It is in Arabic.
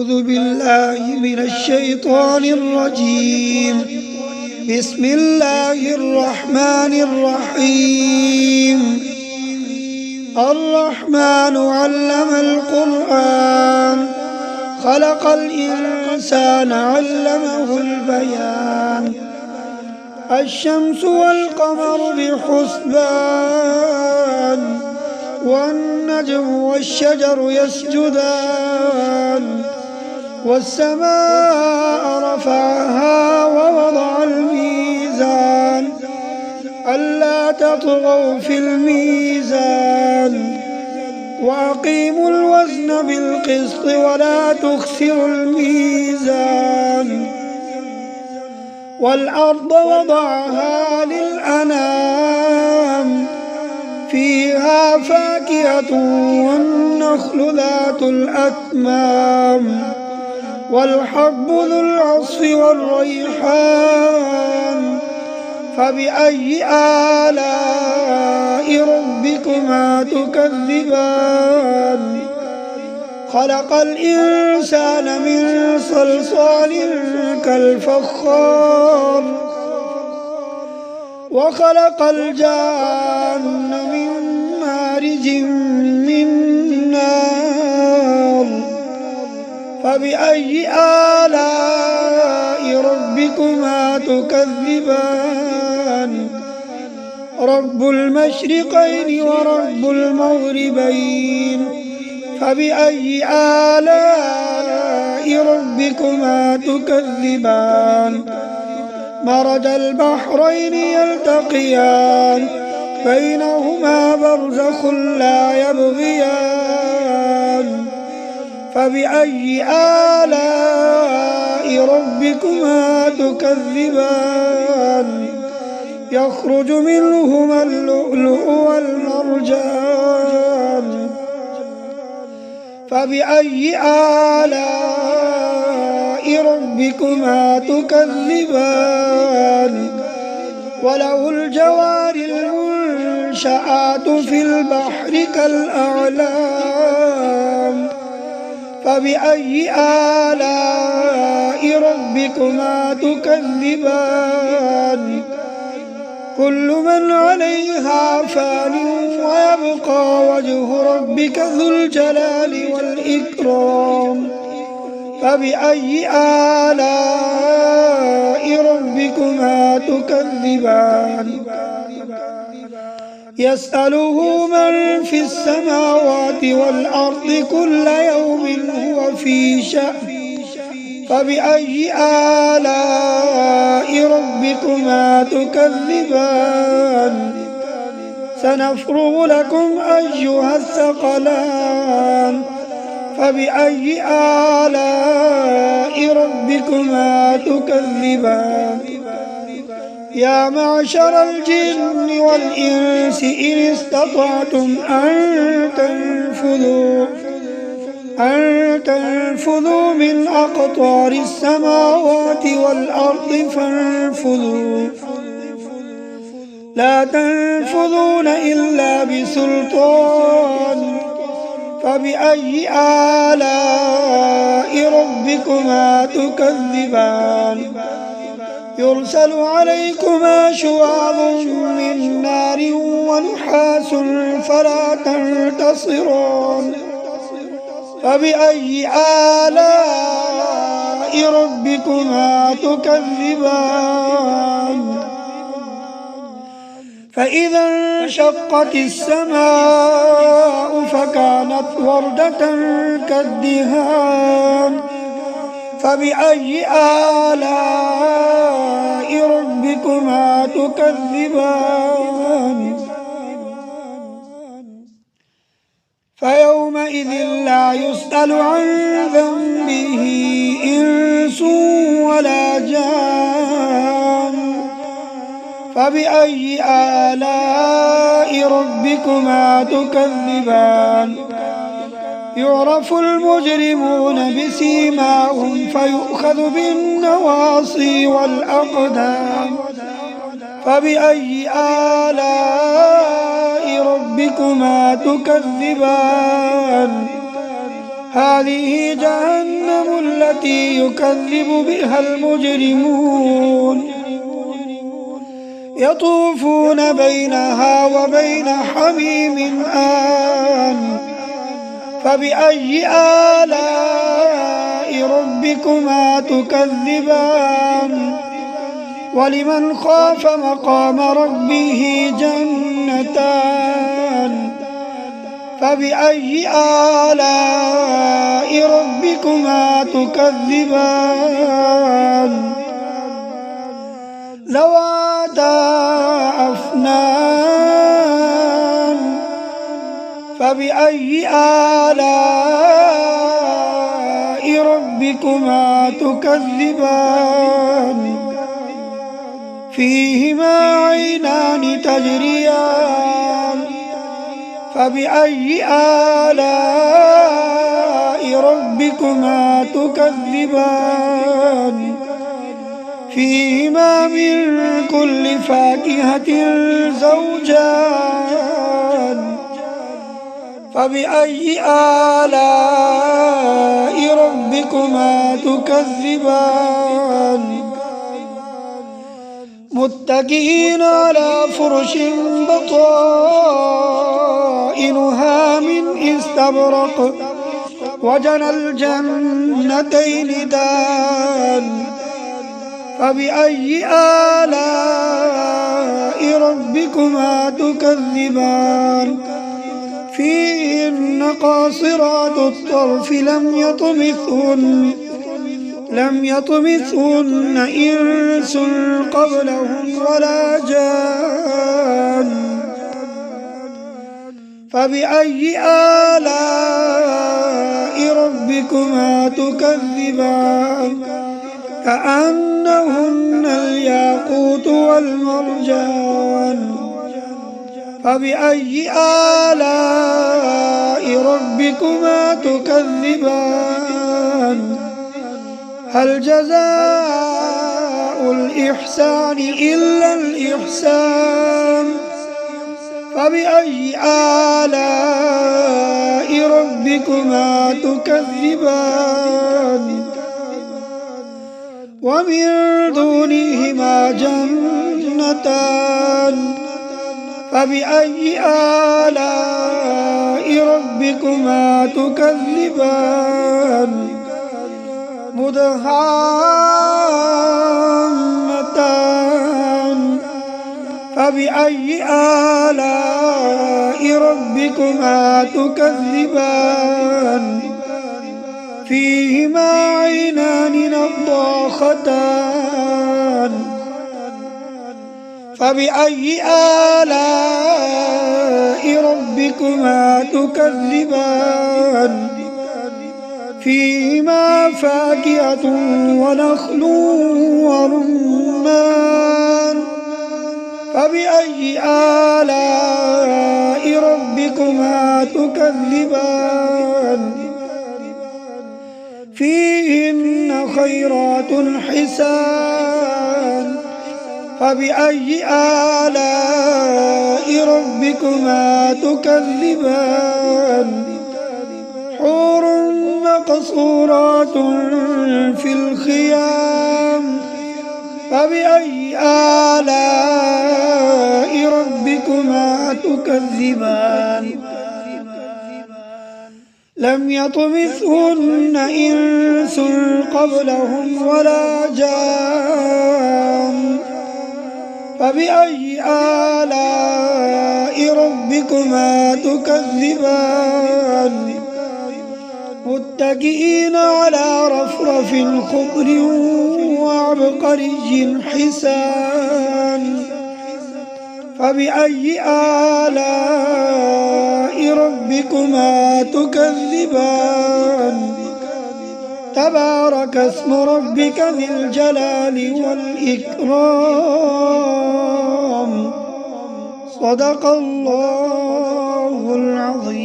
أعوذ بالله من الشيطان الرجيم. بسم الله الرحمن الرحيم. الرحمن علم القرآن، خلق الإنسان علمه البيان. الشمس والقمر بحسبان، والنجم والشجر يسجدان. والسماء رفعها ووضع الميزان، ألا تطغوا في الميزان. وأقيموا الوزن بالقسط ولا تخسروا الميزان. والأرض وضعها للأنام، فيها فاكهة والنخل ذات الأكمام. والحب ذو العصف والريحان. فبأي آلاء ربكما تكذبان؟ خلق الإنسان من صلصال كالفخار، وخلق الجان من مارج من نار. فبأي آلاء ربكما تكذبان؟ رب المشرقين ورب المغربين. فبأي آلاء ربكما تكذبان؟ مرج البحرين يلتقيان، بينهما برزخ لا يبغيان. فبأي آلاء ربكما تكذبان؟ يخرج منهما اللؤلؤ والمرجان. فبأي آلاء ربكما تكذبان؟ وله الجوار المنشآت في البحر كالأعلام. فبأي آلاء ربكما تكذبان؟ كل من عليها فان ويبقى وجه ربك ذو الجلال والإكرام. فبأي آلاء ربكما تكذبان؟ يسأله من في السماوات والأرض كل يوم هو في شأن. فبأي آلاء ربكما تكذبان؟ سنفرغ لكم أيها الثقلان. فبأي آلاء ربكما تكذبان؟ يا معشر الجن والإنس إن استطعتم أن تنفذوا من أقطار السماوات والأرض فانفذوا، لا تنفذون إلا بسلطان. فبأي آلاء ربكما تكذبان؟ يرسل عليكما شواظ من نار ونحاس فلا تنتصران. فبأي آلاء ربكما تكذبان؟ فإذا انشقت السماء فكانت وردة كالدهان. فبأي آلاء ربكما تكذبان؟ فيومئذ لا يسأل عن ذنبه إنس ولا جان. فبأي آلاء ربكما تكذبان؟ يعرف المجرمون بسيماهم فيؤخذ بالنواصي والأقدام. فبأي آلاء ربكما تكذبان؟ هذه جهنم التي يكذب بها المجرمون يطوفون بينها وبين حميم آن فبأي آلاء ربكما تكذبان ولمن خاف مقام ربه جنتان فبأي آلاء ربكما تكذبان ذواتا أفنان فبأي آلاء ربكما تكذبان فيهما عينان تجريان فبأي آلاء ربكما تكذبان فيهما من كل فاكهة زوجان فبأي آلاء ربكما تكذبان متكئين على فرش بطائنها من استبرق وجنى الجنتين دان فبأي آلاء ربكما تكذبان فيهن قاصرات الطرف لم يطمثهن إنس قبلهم ولا جان فبأي آلاء ربكما تكذبان كأنهن الياقوت والمرجان فبأي آلاء ربكما تكذبان هل جزاء الإحسان إلا الإحسان فبأي آلاء ربكما تكذبان ومن دونهما جنتان فبأي آلاء ربكما تكذبان مدهامتان فبأي آلاء ربكما تكذبان فيهما عينان نضاختان فبأي آلاء ربكما تكذبان فيهما فاكهة ونخل ورمان فبأي آلاء ربكما تكذبان فيهن خيرات حسان فبأي آلاء ربكما تكذبان حور مقصورات في الخيام فبأي آلاء ربكما تكذبان لم يطمثهن إنس قبلهم ولا جان فبأي آلاء ربكما تكذبان متكئين على رفرف خضر وعبقري حسان فبأي آلاء ربكما تكذبان تبارك اسم ربك ذي الجلال والإكرام صدق الله العظيم.